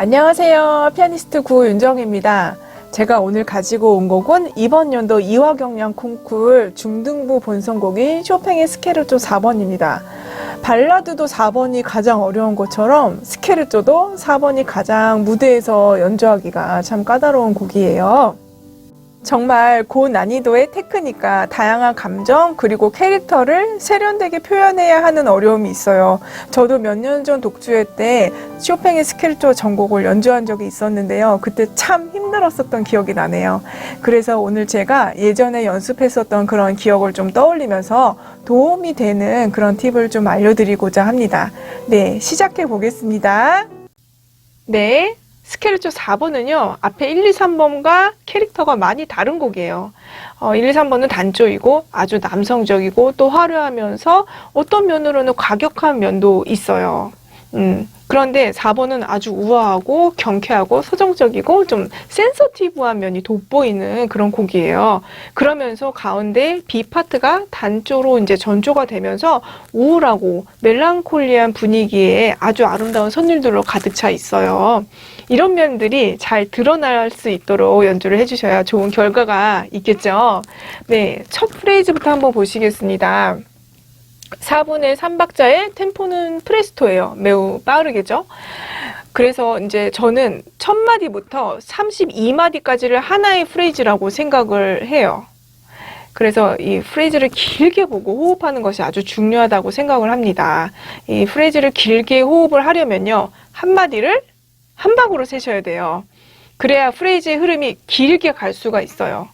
안녕하세요. 피아니스트 구윤정입니다. 제가 오늘 가지고 온 곡은 이번 연도 이화경량 콩쿨 중등부 본선곡인 쇼팽의 스케르토 4번입니다. 발라드도 4번이 가장 어려운 것처럼 스케르토도 4번이 가장 무대에서 연주하기가 참 까다로운 곡이에요. 정말 고난이도의 테크닉과 다양한 감정 그리고 캐릭터를 세련되게 표현해야 하는 어려움이 있어요. 저도 몇 년 전 독주회 때 쇼팽의 스케르토 전곡을 연주한 적이 있었는데요. 그때 참 힘들었었던 기억이 나네요. 그래서 오늘 제가 예전에 연습했었던 그런 기억을 좀 떠올리면서 도움이 되는 그런 팁을 좀 알려드리고자 합니다. 네, 시작해 보겠습니다. 네. 스케르토 4번은요, 앞에 1, 2, 3번과 캐릭터가 많이 다른 곡이에요. 1, 2, 3번은 단조이고 아주 남성적이고 또 화려하면서 어떤 면으로는 과격한 면도 있어요. 그런데 4번은 아주 우아하고 경쾌하고 서정적이고 좀 센서티브한 면이 돋보이는 그런 곡이에요. 그러면서 가운데 B 파트가 단조로 이제 전조가 되면서 우울하고 멜랑콜리한 분위기에 아주 아름다운 선율들로 가득 차 있어요. 이런 면들이 잘 드러날 수 있도록 연주를 해주셔야 좋은 결과가 있겠죠. 네, 첫 프레이즈부터 한번 보시겠습니다. 4분의 3박자의 템포는 프레스토예요. 매우 빠르겠죠? 그래서 이제 저는 첫 마디부터 32마디까지를 하나의 프레이즈라고 생각을 해요. 그래서 이 프레이즈를 길게 보고 호흡하는 것이 아주 중요하다고 생각을 합니다. 이 프레이즈를 길게 호흡을 하려면요. 한 마디를 한 박으로 세셔야 돼요. 그래야 프레이즈의 흐름이 길게 갈 수가 있어요.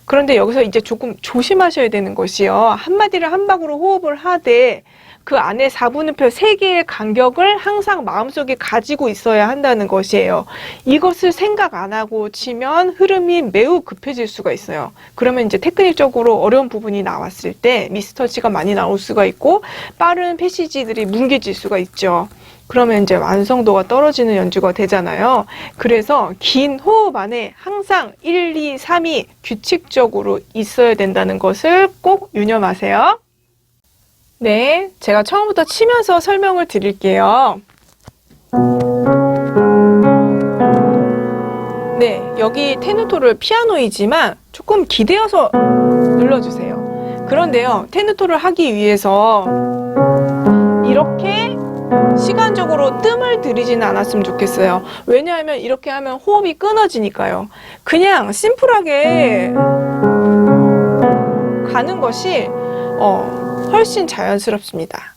그런데 여기서 이제 조금 조심하셔야 되는 것이요. 한마디를 한 박으로 호흡을 하되 그 안에 4분음표 3개의 간격을 항상 마음속에 가지고 있어야 한다는 것이에요. 이것을 생각 안 하고 치면 흐름이 매우 급해질 수가 있어요. 그러면 이제 테크닉적으로 어려운 부분이 나왔을 때 미스터치가 많이 나올 수가 있고 빠른 패시지들이 뭉개질 수가 있죠. 그러면 이제 완성도가 떨어지는 연주가 되잖아요. 그래서 긴 호흡 안에 항상 1, 2, 3이 규칙적으로 있어야 된다는 것을 꼭 유념하세요. 네, 제가 처음부터 치면서 설명을 드릴게요. 네, 여기 테누토를 피아노이지만 조금 기대어서 눌러주세요. 그런데요, 테누토를 하기 위해서 이렇게 시간적으로 뜸을 들이지는 않았으면 좋겠어요. 왜냐하면 이렇게 하면 호흡이 끊어지니까요. 그냥 심플하게 가는 것이 훨씬 자연스럽습니다.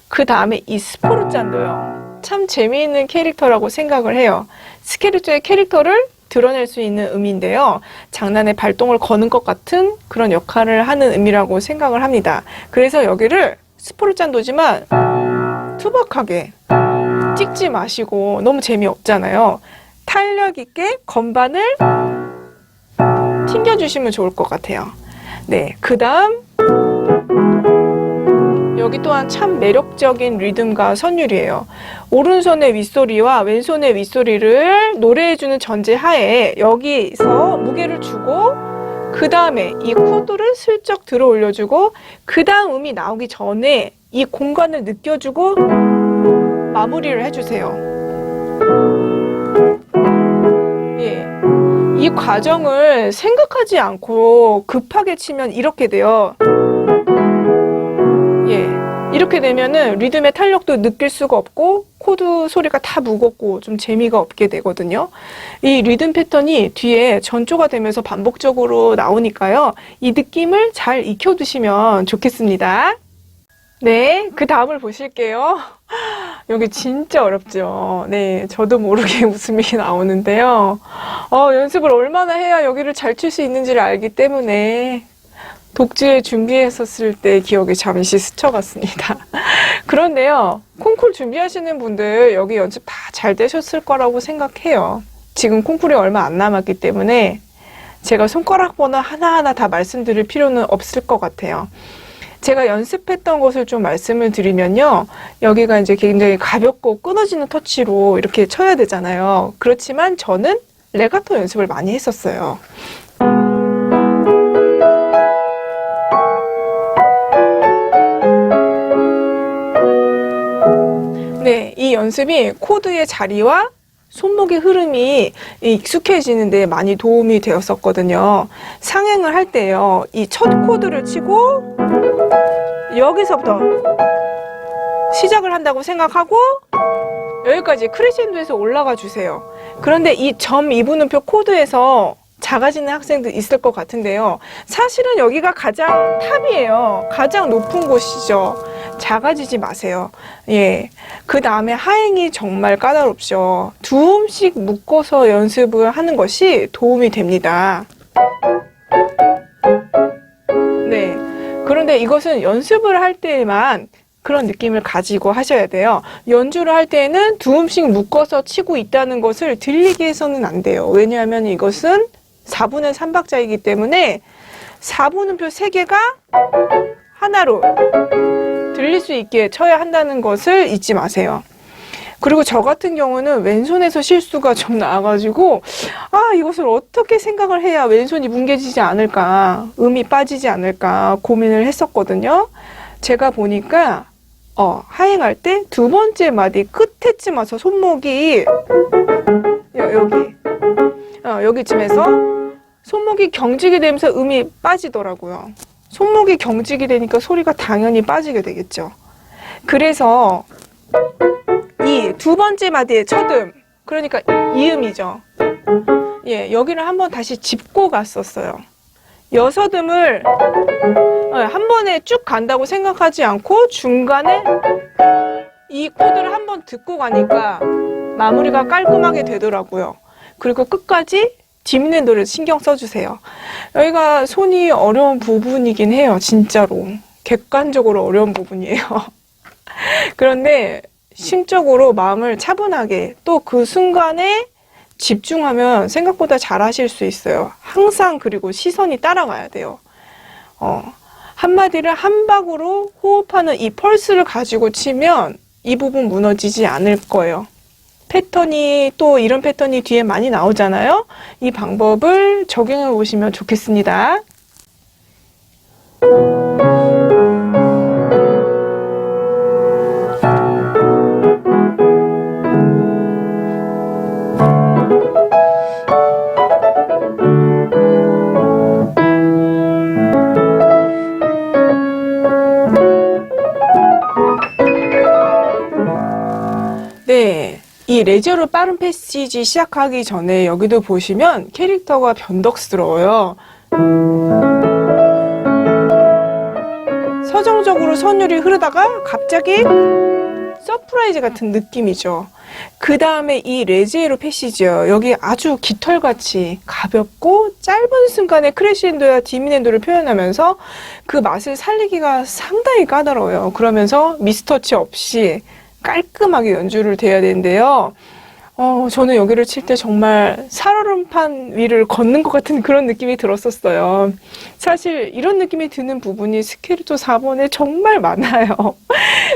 그 다음에 이 스포르잔도요. 참 재미있는 캐릭터라고 생각을 해요. 스케르토의 캐릭터를 드러낼 수 있는 음인데요. 장난의 발동을 거는 것 같은 그런 역할을 하는 음이라고 생각을 합니다. 그래서 여기를 스포르잔도지만 투박하게 찍지 마시고 너무 재미없잖아요. 탄력 있게 건반을 튕겨주시면 좋을 것 같아요. 네, 그 다음 여기 또한 참 매력적인 리듬과 선율이에요. 오른손의 윗소리와 왼손의 윗소리를 노래해주는 전제하에 여기서 무게를 주고 그 다음에 이 코드를 슬쩍 들어 올려주고 그 다음 음이 나오기 전에 이 공간을 느껴주고 마무리를 해주세요. 예, 이 과정을 생각하지 않고 급하게 치면 이렇게 돼요. 예, 이렇게 되면은 리듬의 탄력도 느낄 수가 없고 코드 소리가 다 무겁고 좀 재미가 없게 되거든요. 이 리듬 패턴이 뒤에 전조가 되면서 반복적으로 나오니까요. 이 느낌을 잘 익혀두시면 좋겠습니다. 네, 그 다음을 보실게요. 여기 진짜 어렵죠. 네, 저도 모르게 웃음이 나오는데요. 연습을 얼마나 해야 여기를 잘 칠 수 있는지를 알기 때문에 독주에 준비했었을 때 기억이 잠시 스쳐갔습니다. 그런데요, 콩쿨 준비하시는 분들 여기 연습 다 잘 되셨을 거라고 생각해요. 지금 콩쿨이 얼마 안 남았기 때문에 제가 손가락 번호 하나하나 다 말씀드릴 필요는 없을 것 같아요. 제가 연습했던 것을 좀 말씀을 드리면요. 여기가 이제 굉장히 가볍고 끊어지는 터치로 이렇게 쳐야 되잖아요. 그렇지만 저는 레가토 연습을 많이 했었어요. 네, 이 연습이 코드의 자리와 손목의 흐름이 익숙해지는 데 많이 도움이 되었었거든요. 상행을 할 때요, 이 첫 코드를 치고 여기서부터 시작을 한다고 생각하고 여기까지 크레센도에서 올라가 주세요. 그런데 이 점 이분음표 코드에서 작아지는 학생도 있을 것 같은데요. 사실은 여기가 가장 탑이에요. 가장 높은 곳이죠. 작아지지 마세요. 예. 그 다음에 하행이 정말 까다롭죠. 두 음씩 묶어서 연습을 하는 것이 도움이 됩니다. 네. 그런데 이것은 연습을 할 때만 그런 느낌을 가지고 하셔야 돼요. 연주를 할 때는 두 음씩 묶어서 치고 있다는 것을 들리게 해서는 안 돼요. 왜냐하면 이것은 4분의 3박자이기 때문에 4분음표 3개가 하나로 들릴 수 있게 쳐야 한다는 것을 잊지 마세요. 그리고 저 같은 경우는 왼손에서 실수가 좀 나와가지고 이것을 어떻게 생각을 해야 왼손이 뭉개지지 않을까, 음이 빠지지 않을까 고민을 했었거든요. 제가 보니까 하행할 때 두 번째 마디 끝에쯤 와서 손목이 여기쯤에서 손목이 경직이 되면서 음이 빠지더라고요. 손목이 경직이 되니까 소리가 당연히 빠지게 되겠죠. 그래서 이 두 번째 마디의 첫음, 그러니까 이음이죠. 예, 여기를 한번 다시 짚고 갔었어요. 여섯음을 한 번에 쭉 간다고 생각하지 않고 중간에 이 코드를 한번 듣고 가니까 마무리가 깔끔하게 되더라고요. 그리고 끝까지 디미넨도를 신경 써주세요. 여기가 손이 어려운 부분이긴 해요. 진짜로. 객관적으로 어려운 부분이에요. 그런데 심적으로 마음을 차분하게 또 그 순간에 집중하면 생각보다 잘 하실 수 있어요. 항상 그리고 시선이 따라가야 돼요. 한마디를 한 박으로 호흡하는 이 펄스를 가지고 치면 이 부분 무너지지 않을 거예요. 패턴이 또 이런 패턴이 뒤에 많이 나오잖아요. 이 방법을 적용해 보시면 좋겠습니다. 네, 이 레저로 빠른 패시지 시작하기 전에 여기도 보시면 캐릭터가 변덕스러워요. 서정적으로 선율이 흐르다가 갑자기 서프라이즈 같은 느낌이죠. 그 다음에 이 레지에로 패시지요. 여기 아주 깃털같이 가볍고 짧은 순간에 크레시엔도와 디미넨도를 표현하면서 그 맛을 살리기가 상당히 까다로워요. 그러면서 미스터치 없이 깔끔하게 연주를 돼야 되는데요. 저는 여기를 칠 때 정말 살얼음판 위를 걷는 것 같은 그런 느낌이 들었었어요. 사실 이런 느낌이 드는 부분이 스케르토 4번에 정말 많아요.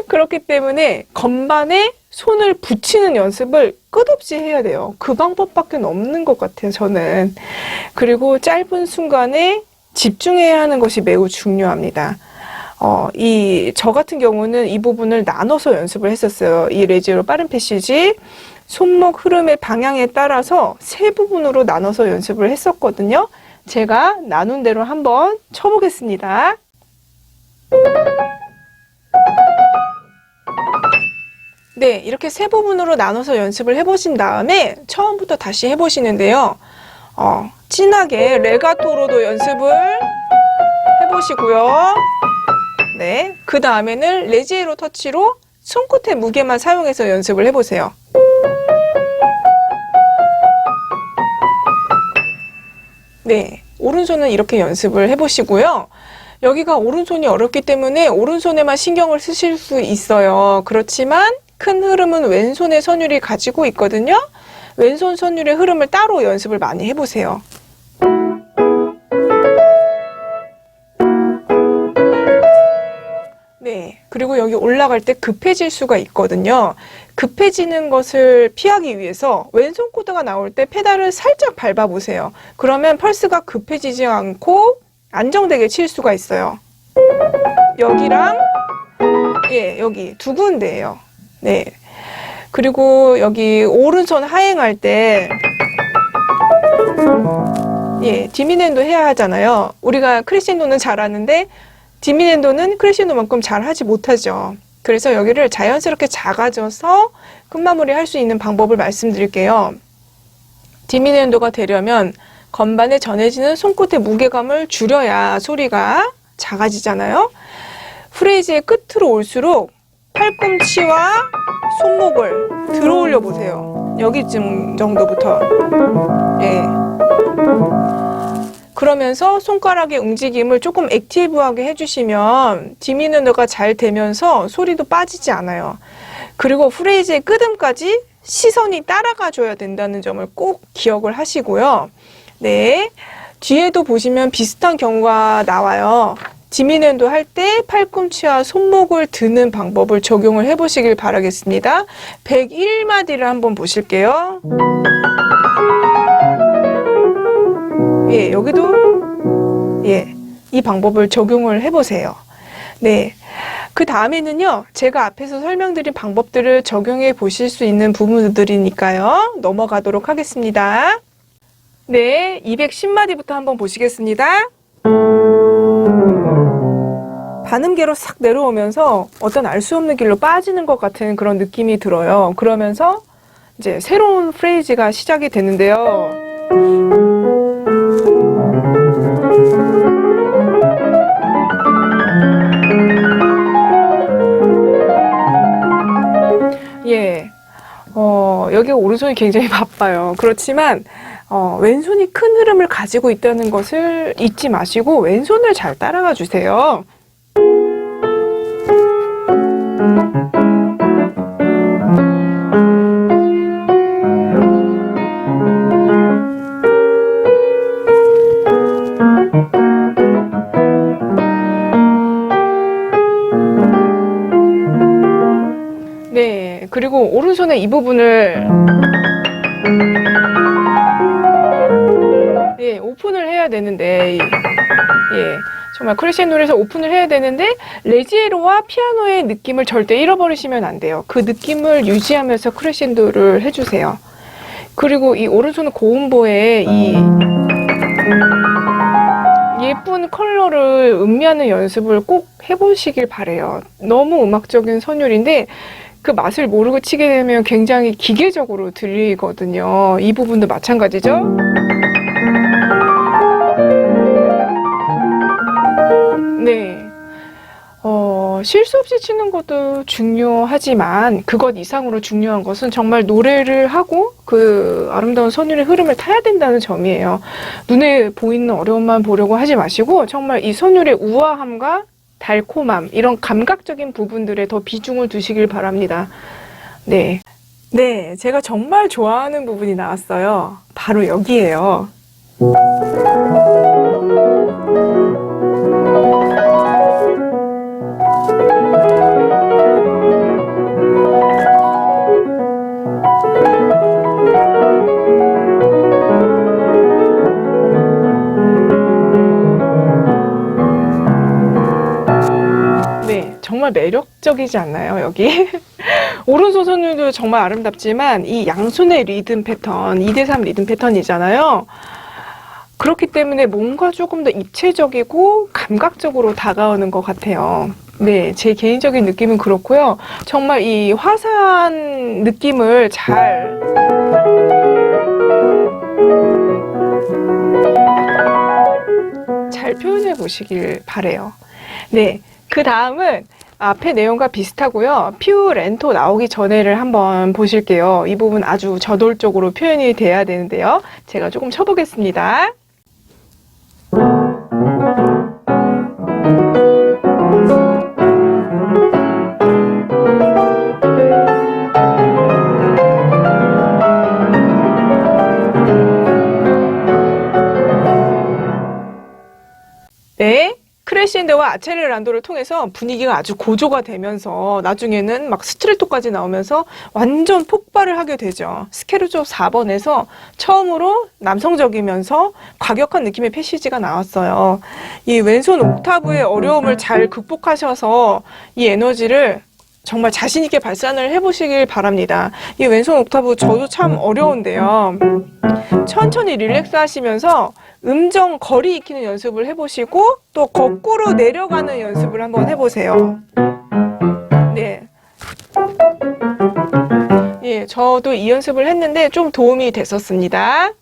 그렇기 때문에 건반에 손을 붙이는 연습을 끝없이 해야 돼요. 그 방법밖에 없는 것 같아요, 저는. 그리고 짧은 순간에 집중해야 하는 것이 매우 중요합니다. 저 같은 경우는 이 부분을 나눠서 연습을 했었어요. 이 레지로 빠른 패시지, 손목 흐름의 방향에 따라서 세 부분으로 나눠서 연습을 했었거든요. 제가 나눈 대로 한번 쳐보겠습니다. 네, 이렇게 세 부분으로 나눠서 연습을 해보신 다음에 처음부터 다시 해보시는데요. 진하게 레가토로도 연습을 해보시고요. 네, 그 다음에는 레지에로 터치로 손끝의 무게만 사용해서 연습을 해보세요. 네, 오른손은 이렇게 연습을 해보시고요. 여기가 오른손이 어렵기 때문에 오른손에만 신경을 쓰실 수 있어요. 그렇지만 큰 흐름은 왼손의 선율이 가지고 있거든요. 왼손 선율의 흐름을 따로 연습을 많이 해보세요. 네, 그리고 여기 올라갈 때 급해질 수가 있거든요. 급해지는 것을 피하기 위해서 왼손 코드가 나올 때 페달을 살짝 밟아보세요. 그러면 펄스가 급해지지 않고 안정되게 칠 수가 있어요. 여기랑 여기 두 군데예요. 네, 그리고 여기 오른손 하행할 때 디미넨도 해야 하잖아요. 우리가 크레센도는 잘하는데 디미넨도는 크레센도만큼 잘하지 못하죠. 그래서 여기를 자연스럽게 작아져서 끝마무리 할 수 있는 방법을 말씀드릴게요. 디미넨도가 되려면 건반에 전해지는 손끝의 무게감을 줄여야 소리가 작아지잖아요. 프레이즈의 끝으로 올수록 팔꿈치와 손목을 들어 올려 보세요. 여기쯤 정도부터. 그러면서 손가락의 움직임을 조금 액티브하게 해주시면 디미누어가 잘 되면서 소리도 빠지지 않아요. 그리고 프레이즈의 끝음까지 시선이 따라가 줘야 된다는 점을 꼭 기억을 하시고요. 네, 뒤에도 보시면 비슷한 경우가 나와요. 디미넨도 할 때 팔꿈치와 손목을 드는 방법을 적용을 해보시길 바라겠습니다. 101마디를 한번 보실게요. 여기도 이 방법을 적용을 해보세요. 네, 그 다음에는요, 제가 앞에서 설명드린 방법들을 적용해 보실 수 있는 부분들이니까요, 넘어가도록 하겠습니다. 네, 210마디부터 한번 보시겠습니다. 반음계로 싹 내려오면서 어떤 알 수 없는 길로 빠지는 것 같은 그런 느낌이 들어요. 그러면서 이제 새로운 프레이즈가 시작이 되는데요. 여기 오른손이 굉장히 바빠요. 그렇지만 왼손이 큰 흐름을 가지고 있다는 것을 잊지 마시고 왼손을 잘 따라가 주세요. 네, 그리고 오른손의 이 부분을 오픈을 해야 되는데 정말 크레센도에서 오픈을 해야 되는데 레지에로와 피아노의 느낌을 절대 잃어버리시면 안 돼요. 그 느낌을 유지하면서 크레센도를 해주세요. 그리고 이 오른손 고음보에 이 예쁜 컬러를 음미하는 연습을 꼭 해보시길 바래요. 너무 음악적인 선율인데 그 맛을 모르고 치게 되면 굉장히 기계적으로 들리거든요. 이 부분도 마찬가지죠. 네, 실수 없이 치는 것도 중요하지만 그것 이상으로 중요한 것은 정말 노래를 하고 그 아름다운 선율의 흐름을 타야 된다는 점이에요. 눈에 보이는 어려움만 보려고 하지 마시고 정말 이 선율의 우아함과 달콤함, 이런 감각적인 부분들에 더 비중을 두시길 바랍니다. 네, 제가 정말 좋아하는 부분이 나왔어요. 바로 여기예요. 정말 매력적이지 않나요, 여기? 오른손 선율도 정말 아름답지만 이 양손의 리듬 패턴, 2대3 리듬 패턴이잖아요. 그렇기 때문에 뭔가 조금 더 입체적이고 감각적으로 다가오는 것 같아요. 네, 제 개인적인 느낌은 그렇고요. 정말 이 화사한 느낌을 잘 표현해 보시길 바래요. 네, 그 다음은 앞에 내용과 비슷하고요. 퓨 렌토 나오기 전에를 한번 보실게요. 이 부분 아주 저돌적으로 표현이 돼야 되는데요. 제가 조금 쳐보겠습니다. 네, 크레센도와 아체르란도를 통해서 분위기가 아주 고조가 되면서 나중에는 막 스트레토까지 나오면서 완전 폭발을 하게 되죠. 스케르초 4번에서 처음으로 남성적이면서 과격한 느낌의 패시지가 나왔어요. 이 왼손 옥타브의 어려움을 잘 극복하셔서 이 에너지를 정말 자신 있게 발산을 해보시길 바랍니다. 이 왼손 옥타브 저도 참 어려운데요. 천천히 릴렉스 하시면서 음정 거리 익히는 연습을 해보시고 또 거꾸로 내려가는 연습을 한번 해보세요. 네. 예, 저도 이 연습을 했는데 좀 도움이 됐었습니다.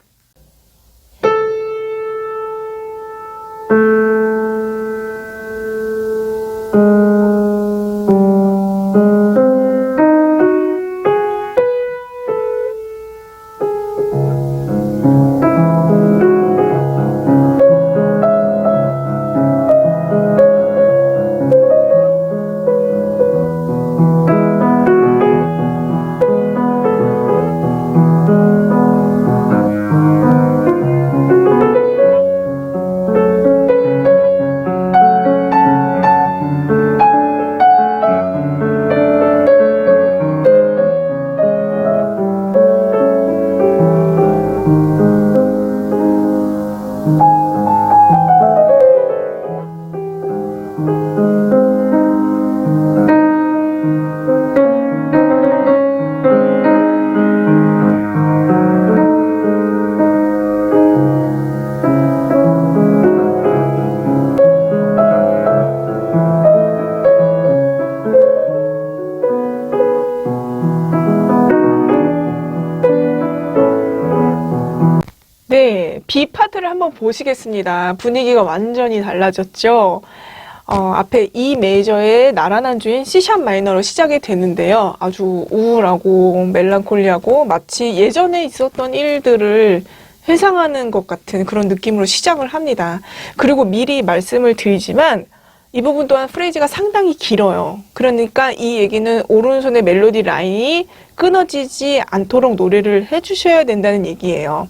네, B 파트를 한번 보시겠습니다. 분위기가 완전히 달라졌죠. 앞에 E 메이저의 나란한 주인 C샵 마이너로 시작이 되는데요. 아주 우울하고 멜랑콜리하고 마치 예전에 있었던 일들을 회상하는 것 같은 그런 느낌으로 시작을 합니다. 그리고 미리 말씀을 드리지만 이 부분 또한 프레이즈가 상당히 길어요. 그러니까 이 얘기는 오른손의 멜로디 라인이 끊어지지 않도록 노래를 해주셔야 된다는 얘기예요.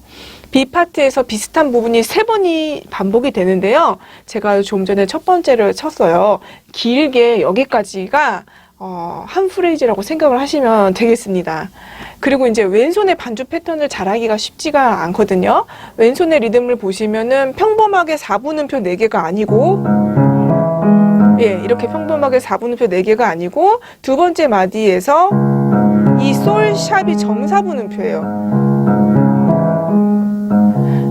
B파트에서 비슷한 부분이 3번이 반복이 되는데요. 제가 좀 전에 첫 번째를 쳤어요. 길게 여기까지가 한 프레이즈라고 생각을 하시면 되겠습니다. 그리고 이제 왼손의 반주 패턴을 잘하기가 쉽지가 않거든요. 왼손의 리듬을 보시면은 평범하게 4분음표 4개가 아니고 예, 이렇게 평범하게 4분음표 4개가 아니고 두 번째 마디에서 이 솔샵이 정사분음표예요.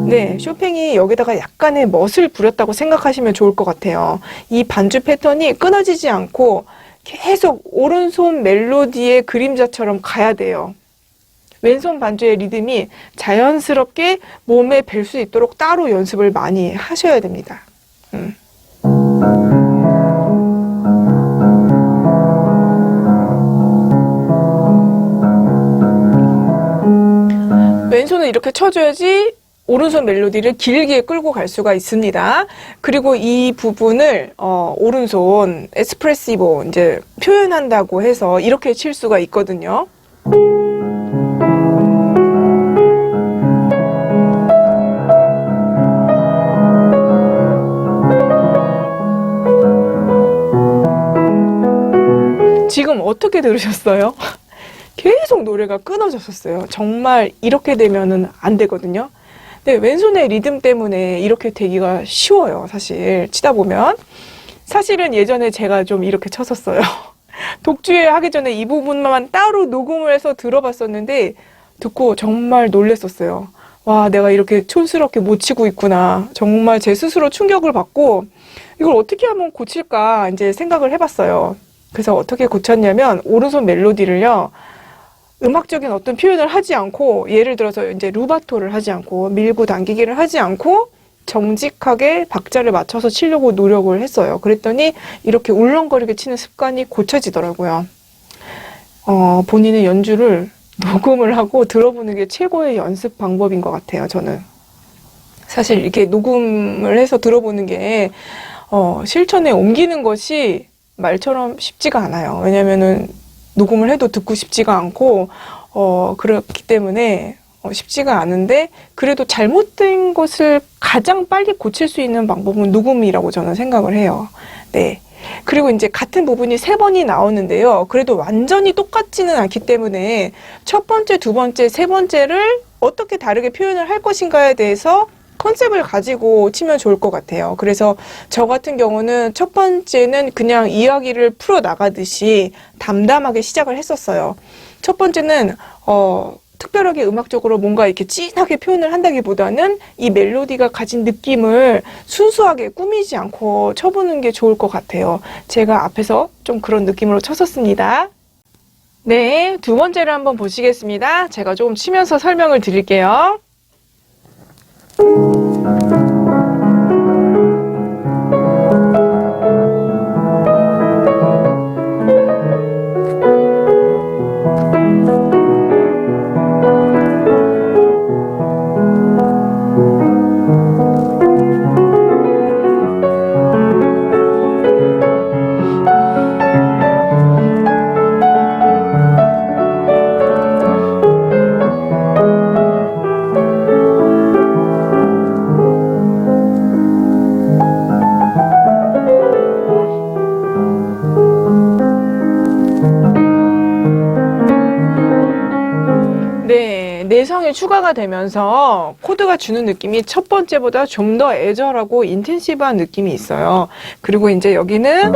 네, 쇼팽이 여기다가 약간의 멋을 부렸다고 생각하시면 좋을 것 같아요. 이 반주 패턴이 끊어지지 않고 계속 오른손 멜로디의 그림자처럼 가야 돼요. 왼손 반주의 리듬이 자연스럽게 몸에 뵐 수 있도록 따로 연습을 많이 하셔야 됩니다. 왼손은 이렇게 쳐줘야지 오른손 멜로디를 길게 끌고 갈 수가 있습니다. 그리고 이 부분을 오른손 에스프레시보 이제 표현한다고 해서 이렇게 칠 수가 있거든요. 지금 어떻게 들으셨어요? 계속 노래가 끊어졌었어요. 정말 이렇게 되면은 안 되거든요. 네, 왼손의 리듬 때문에 이렇게 되기가 쉬워요. 사실 치다 보면. 사실은 예전에 제가 좀 이렇게 쳤었어요. 독주회 하기 전에 이 부분만 따로 녹음을 해서 들어봤었는데 듣고 정말 놀랬었어요. 와, 내가 이렇게 촌스럽게 못 치고 있구나. 정말 제 스스로 충격을 받고 이걸 어떻게 하면 고칠까 이제 생각을 해봤어요. 그래서 어떻게 고쳤냐면 오른손 멜로디를요. 음악적인 어떤 표현을 하지 않고 예를 들어서 이제 루바토를 하지 않고 밀고 당기기를 하지 않고 정직하게 박자를 맞춰서 치려고 노력을 했어요. 그랬더니 이렇게 울렁거리게 치는 습관이 고쳐지더라고요. 본인의 연주를 녹음을 하고 들어보는 게 최고의 연습 방법인 것 같아요. 저는 사실 이렇게 녹음을 해서 들어보는 게 실천에 옮기는 것이 말처럼 쉽지가 않아요. 왜냐면은 녹음을 해도 듣고 싶지가 않고 그렇기 때문에 쉽지가 않은데 그래도 잘못된 것을 가장 빨리 고칠 수 있는 방법은 녹음이라고 저는 생각을 해요. 네. 그리고 이제 같은 부분이 3번이 나오는데요. 그래도 완전히 똑같지는 않기 때문에 첫 번째, 두 번째, 세 번째를 어떻게 다르게 표현을 할 것인가에 대해서 컨셉을 가지고 치면 좋을 것 같아요. 그래서 저 같은 경우는 첫 번째는 그냥 이야기를 풀어 나가듯이 담담하게 시작을 했었어요. 첫 번째는 특별하게 음악적으로 뭔가 이렇게 진하게 표현을 한다기보다는 이 멜로디가 가진 느낌을 순수하게 꾸미지 않고 쳐보는 게 좋을 것 같아요. 제가 앞에서 좀 그런 느낌으로 쳤었습니다. 네, 두 번째를 한번 보시겠습니다. 제가 조금 치면서 설명을 드릴게요. 내성이 추가가 되면서 코드가 주는 느낌이 첫 번째보다 좀 더 애절하고 인텐시브한 느낌이 있어요. 그리고 이제 여기는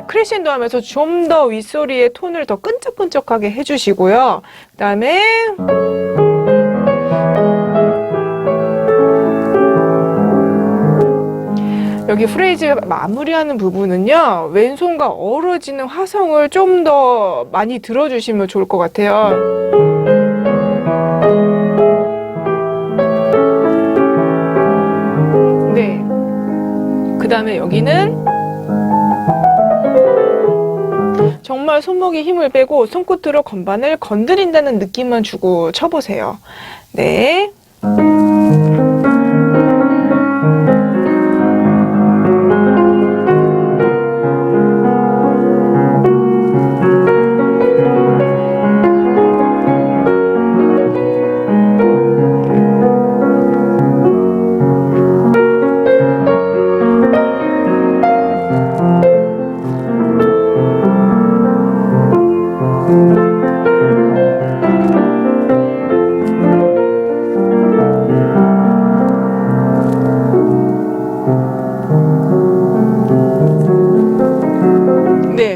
크레센도 하면서 좀 더 윗소리의 톤을 더 끈적끈적하게 해주시고요. 그 다음에 여기 프레이즈 마무리하는 부분은요, 왼손과 어우러지는 화성을 좀 더 많이 들어주시면 좋을 것 같아요. 네. 그 다음에 여기는 정말 손목에 힘을 빼고 손끝으로 건반을 건드린다는 느낌만 주고 쳐보세요. 네.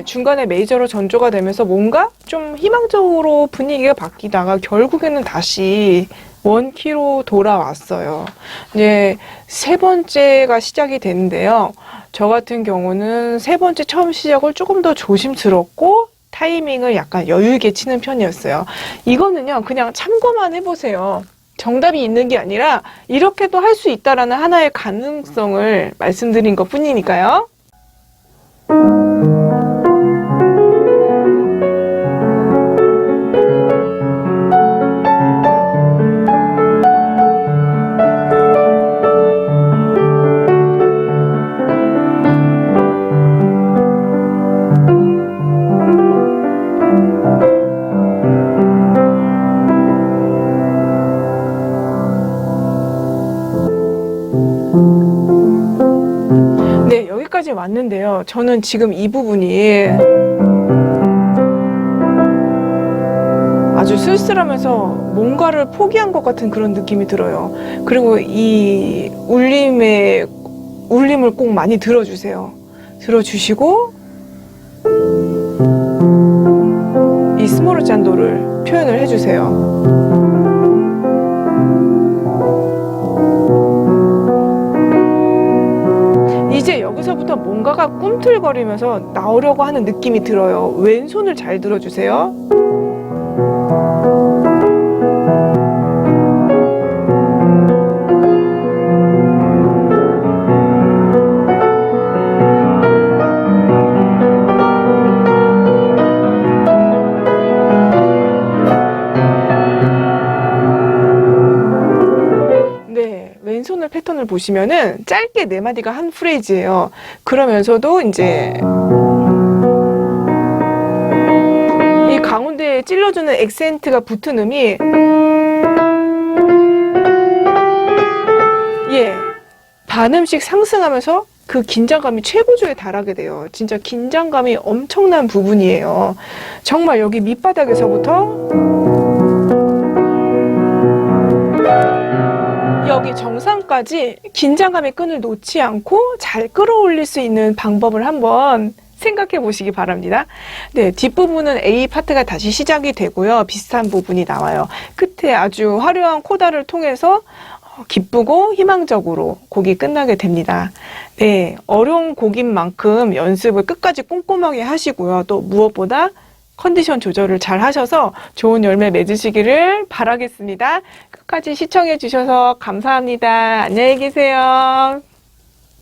중간에 메이저로 전조가 되면서 뭔가 좀 희망적으로 분위기가 바뀌다가 결국에는 다시 원키로 돌아왔어요. 이제 세 번째가 시작이 되는데요. 저 같은 경우는 세 번째 처음 시작을 조금 더 조심스럽고 타이밍을 약간 여유 있게 치는 편이었어요. 이거는요, 그냥 참고만 해보세요. 정답이 있는 게 아니라 이렇게도 할 수 있다라는 하나의 가능성을 말씀드린 것 뿐이니까요. 네, 여기까지 왔는데요. 저는 지금 이 부분이 아주 쓸쓸하면서 뭔가를 포기한 것 같은 그런 느낌이 들어요. 그리고 이 울림을 꼭 많이 들어주세요. 들어주시고 이 스모르 잔도를 표현을 해주세요. 이제 여기서부터 뭔가가 꿈틀거리면서 나오려고 하는 느낌이 들어요. 왼손을 잘 들어주세요. 왼손을 패턴을 보시면은 짧게 네 마디가 한 프레이즈예요. 그러면서도 이제 이 가운데에 찔러주는 액센트가 붙은 음이 반음씩 상승하면서 그 긴장감이 최고조에 달하게 돼요. 진짜 긴장감이 엄청난 부분이에요. 정말 여기 밑바닥에서부터 여기 정상까지 긴장감의 끈을 놓지 않고 잘 끌어올릴 수 있는 방법을 한번 생각해 보시기 바랍니다. 네, 뒷부분은 A 파트가 다시 시작이 되고요. 비슷한 부분이 나와요. 끝에 아주 화려한 코다를 통해서 기쁘고 희망적으로 곡이 끝나게 됩니다. 네, 어려운 곡인 만큼 연습을 끝까지 꼼꼼하게 하시고요. 또 무엇보다 컨디션 조절을 잘 하셔서 좋은 열매 맺으시기를 바라겠습니다. 끝까지 시청해 주셔서 감사합니다. 안녕히 계세요.